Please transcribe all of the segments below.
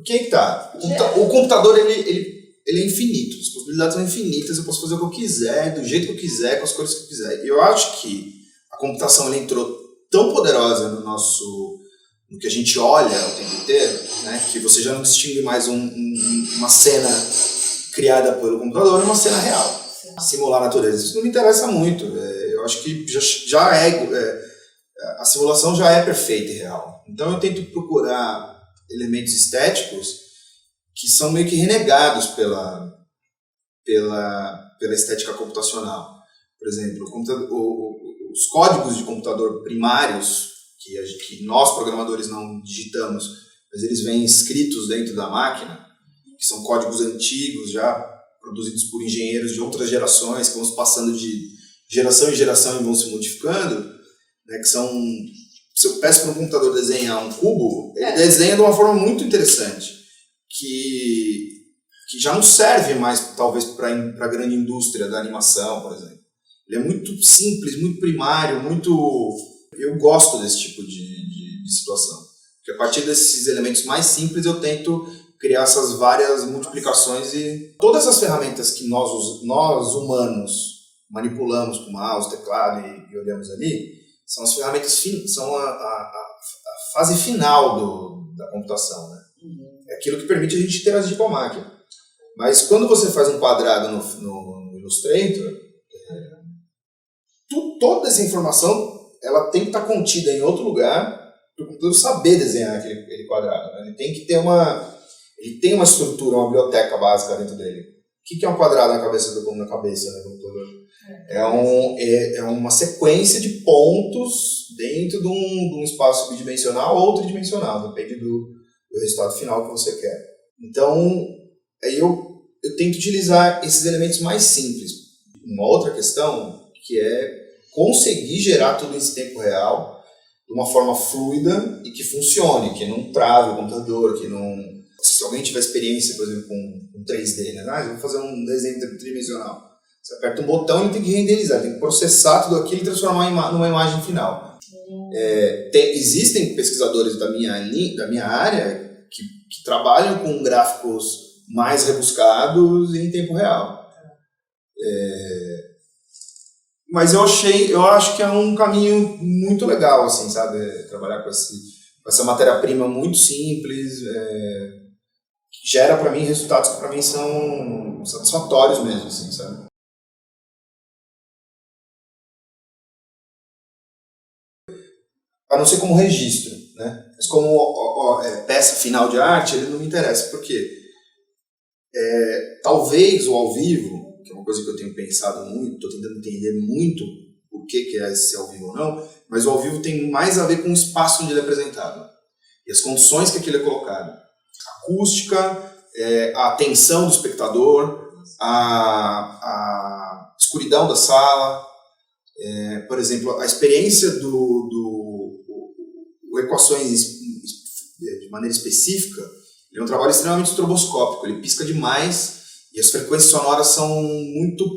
Porque aí que tá. O computador, ele é infinito. As possibilidades são infinitas. Eu posso fazer o que eu quiser, do jeito que eu quiser, com as cores que eu quiser. E eu acho que a computação ela entrou tão poderosa no que a gente olha o tempo inteiro, né, que você já não distingue mais uma cena criada pelo computador e uma cena real. Simular a natureza. Isso não me interessa muito. Eu acho que a simulação já é perfeita e real. Então eu tento procurar elementos estéticos que são meio que renegados pela estética computacional. Por exemplo, os códigos de computador primários, que nós programadores não digitamos, mas eles vêm escritos dentro da máquina, que são códigos antigos já, produzidos por engenheiros de outras gerações, que vão se passando de geração em geração e vão se modificando, né, que são... Se eu peço para um computador desenhar um cubo, ele desenha de uma forma muito interessante, que já não serve mais, talvez, para a grande indústria da animação, por exemplo. Ele é muito simples, muito primário, Eu gosto desse tipo de situação. Porque a partir desses elementos mais simples, eu tento criar essas várias multiplicações e todas as ferramentas que nós humanos manipulamos com mouse, teclado e olhamos ali, são as ferramentas, são a fase final da computação, né? É aquilo que permite a gente interagir com a máquina. Mas quando você faz um quadrado no Illustrator, toda essa informação ela tem que estar contida em outro lugar para o computador saber desenhar aquele quadrado, né? Ele tem que ter ele tem uma estrutura, uma biblioteca básica dentro dele. O que é um quadrado na cabeça do computador? É uma sequência de pontos dentro de um espaço bidimensional ou tridimensional, depende do resultado final que você quer. Então, aí eu tento utilizar esses elementos mais simples. Uma outra questão que é conseguir gerar tudo isso em tempo real de uma forma fluida e que funcione, que não trave o computador, que não... Se alguém tiver experiência, por exemplo, com 3D, né? Eu vou fazer um desenho tridimensional. Você aperta um botão e ele tem que renderizar, tem que processar tudo aquilo e transformar numa imagem final. Existem pesquisadores da minha área que trabalham com gráficos mais rebuscados em tempo real. Mas eu acho que é um caminho muito legal, assim, sabe? Trabalhar com essa matéria-prima muito simples, que gera para mim resultados que para mim são satisfatórios mesmo, assim, sabe? A não ser como registro, né? Mas como peça final de arte, ele não me interessa, porque talvez o ao vivo, que é uma coisa que eu tenho pensado muito, estou tentando entender muito o que é esse ao vivo ou não, mas o ao vivo tem mais a ver com o espaço onde ele é apresentado e as condições que aquilo é colocado. A acústica, a atenção do espectador, a escuridão da sala, por exemplo, a experiência o Equações de maneira específica, ele é um trabalho extremamente estroboscópico, ele pisca demais e as frequências sonoras são muito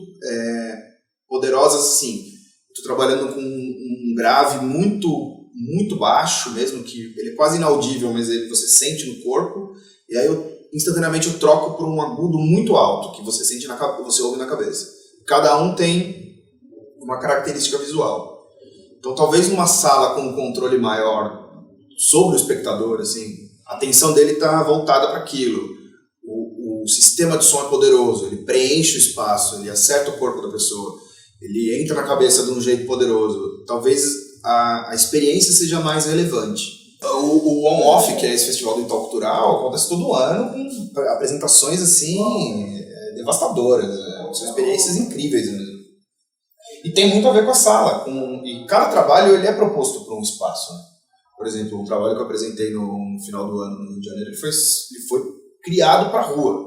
poderosas, assim. Estou trabalhando com um grave muito, muito baixo mesmo, que ele é quase inaudível, mas você sente no corpo, e aí instantaneamente eu troco por um agudo muito alto, que você você ouve na cabeça. Cada um tem uma característica visual. Então talvez numa sala com um controle maior sobre o espectador, assim, a atenção dele está voltada para aquilo. O sistema de som é poderoso, ele preenche o espaço, ele acerta o corpo da pessoa, ele entra na cabeça de um jeito poderoso. Talvez a experiência seja mais relevante. O On-Off, que é esse festival do Itaú Cultural, acontece todo ano com apresentações assim, devastadoras. São experiências incríveis mesmo. E tem muito a ver com a sala. E cada trabalho ele é proposto por um espaço, né? Por exemplo, um trabalho que eu apresentei no final do ano no Rio de Janeiro, ele foi criado para a rua.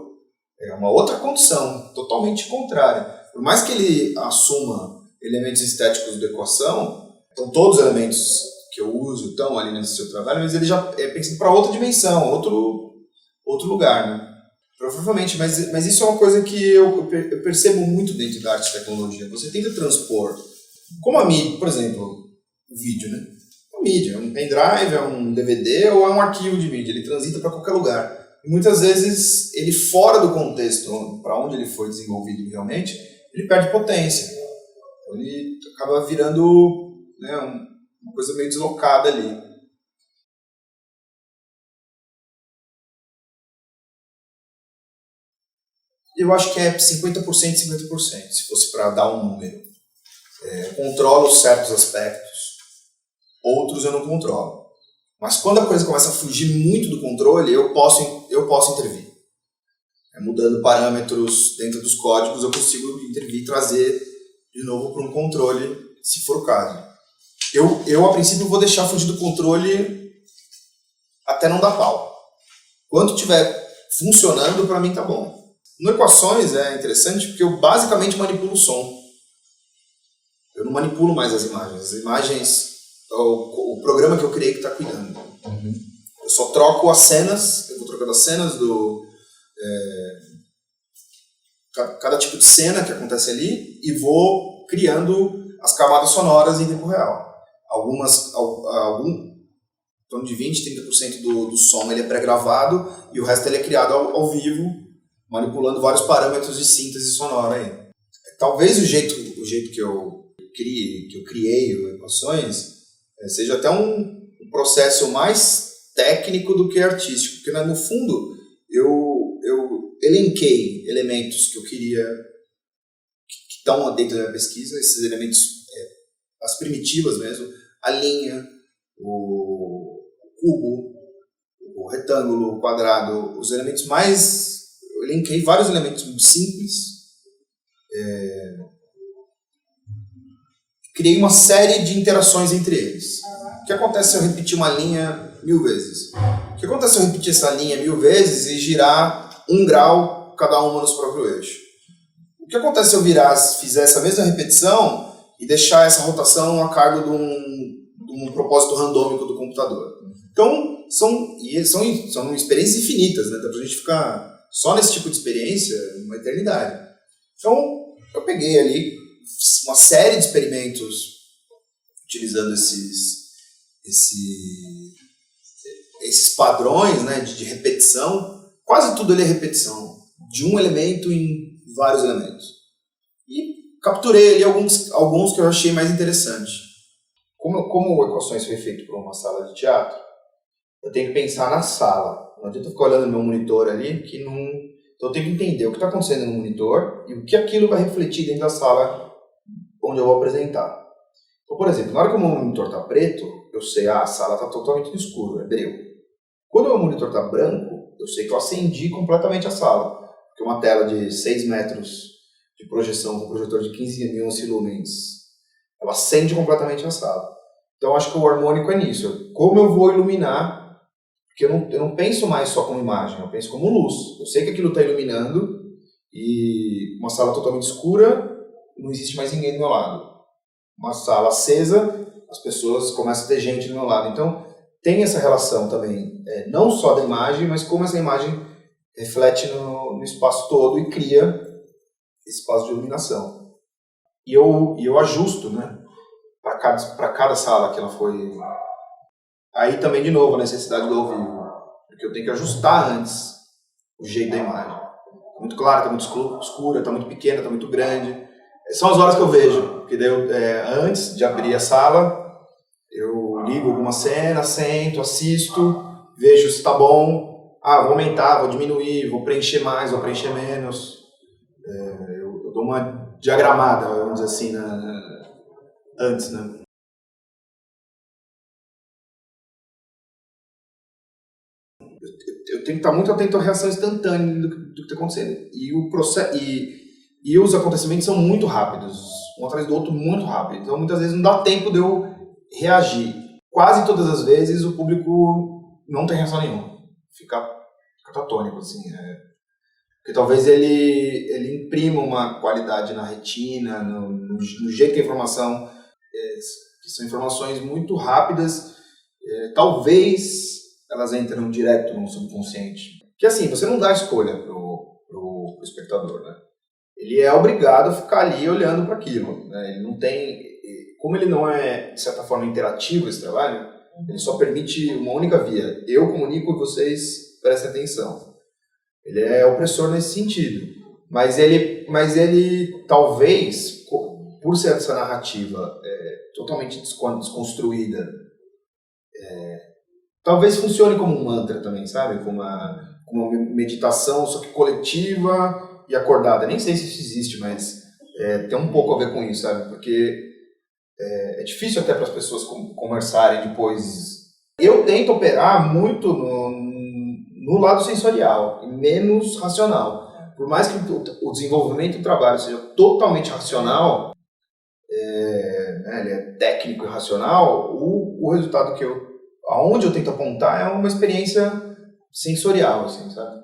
É uma outra condição, totalmente contrária. Por mais que ele assuma elementos estéticos da equação, então todos os elementos que eu uso estão ali nesse seu trabalho, mas ele já é pensado para outra dimensão, outro lugar, né? Provavelmente, mas isso é uma coisa que eu percebo muito dentro da arte e tecnologia. Você tenta transpor, como a mídia, por exemplo, o vídeo, né? Uma mídia, é um pendrive, é um DVD ou é um arquivo de mídia, ele transita para qualquer lugar. e muitas vezes ele fora do contexto para onde ele foi desenvolvido realmente, ele perde potência. Então, ele acaba virando, né, uma coisa meio deslocada ali. Eu acho que é 50% e 50%, se fosse para dar um número. Eu controlo certos aspectos, outros eu não controlo. Mas quando a coisa começa a fugir muito do controle, eu posso intervir. Mudando parâmetros dentro dos códigos, eu consigo intervir e trazer de novo para um controle, se for o caso. Eu a princípio, vou deixar fugir do controle até não dar pau. Quando estiver funcionando, para mim tá bom. No Equações é interessante porque eu basicamente manipulo o som. Eu não manipulo mais as imagens. As imagens, o programa que eu criei que está cuidando. Uhum. Eu só troco as cenas, eu vou trocando as cenas cada tipo de cena que acontece ali e vou criando as camadas sonoras em tempo real. Em torno de 20-30% do som ele é pré-gravado e o resto ele é criado ao vivo, manipulando vários parâmetros de síntese sonora aí. Talvez o jeito que eu criei o Equações seja até um processo mais técnico do que artístico, porque no fundo eu elenquei elementos que eu queria que estão dentro da minha pesquisa, esses elementos, as primitivas mesmo, a linha, o cubo, o retângulo, o quadrado, os elementos mais... Eu elenquei vários elementos muito simples, criei uma série de interações entre eles. O que acontece se eu repetir uma linha 1000 vezes? O que acontece se eu repetir essa linha 1000 vezes e girar 1 grau cada uma no seu próprio eixo? O que acontece se eu fizer essa mesma repetição e deixar essa rotação a cargo de um propósito randômico do computador? Então, são experiências infinitas, né? Dá pra gente ficar só nesse tipo de experiência uma eternidade. Então, eu peguei ali uma série de experimentos utilizando esses padrões, né, de repetição. Quase tudo ali é repetição de um elemento em vários elementos. E capturei ali alguns que eu achei mais interessantes. Como o Equações foi feito para uma sala de teatro, eu tenho que pensar na sala. Não adianta eu ficar olhando no meu monitor ali, que não... Então eu tenho que entender o que está acontecendo no monitor e o que aquilo vai refletir dentro da sala onde eu vou apresentar. Então, por exemplo, na hora que o meu monitor está preto, eu sei, a sala está totalmente no escuro, é breu. Quando o meu monitor está branco, eu sei que eu acendi completamente a sala. Porque uma tela de 6 metros de projeção com um projetor de 15.000 lumens, ela acende completamente a sala. Então, acho que o harmônico é nisso. Como eu vou iluminar, porque eu não penso mais só como imagem, eu penso como luz. Eu sei que aquilo está iluminando e uma sala totalmente escura, não existe mais ninguém do meu lado. Uma sala acesa, as pessoas começam a ter gente do meu lado. Então, tem essa relação também, não só da imagem, mas como essa imagem reflete no espaço todo e cria esse espaço de iluminação. E eu ajusto, né, para cada sala que ela foi... Aí também, de novo, a necessidade do ao vivo, porque eu tenho que ajustar antes o jeito da imagem. Está muito clara, está muito escura, está muito pequena, está muito grande. São as horas que eu vejo, porque daí antes de abrir a sala, eu ligo alguma cena, sento, assisto, vejo se está bom. Vou aumentar, vou diminuir, vou preencher mais, vou preencher menos. Eu dou uma diagramada, vamos dizer assim, antes, né? Eu tenho que estar muito atento à reação instantânea do que está acontecendo. E os acontecimentos são muito rápidos, um atrás do outro muito rápido. Então, muitas vezes não dá tempo de eu reagir. Quase todas as vezes o público não tem reação nenhuma. Fica catatônico, assim. Porque talvez ele imprima uma qualidade na retina, no jeito que a informação... que são informações muito rápidas. Talvez elas entram direto no subconsciente. Que assim, você não dá escolha pro espectador, né? Ele é obrigado a ficar ali olhando para aquilo, né? Ele não tem... Como ele não é, de certa forma, interativo esse trabalho, ele só permite uma única via. Eu comunico e vocês prestem atenção. Ele é opressor nesse sentido. Mas ele talvez, por ser essa narrativa totalmente desconstruída, talvez funcione como um mantra também, sabe? Como uma meditação, só que coletiva e acordada. Nem sei se isso existe, mas tem um pouco a ver com isso, sabe? Porque é difícil até para as pessoas conversarem depois. Eu tento operar muito no lado sensorial e menos racional. Por mais que o desenvolvimento do trabalho seja totalmente racional, ele é técnico e racional, o resultado aonde eu tento apontar é uma experiência sensorial, assim, sabe?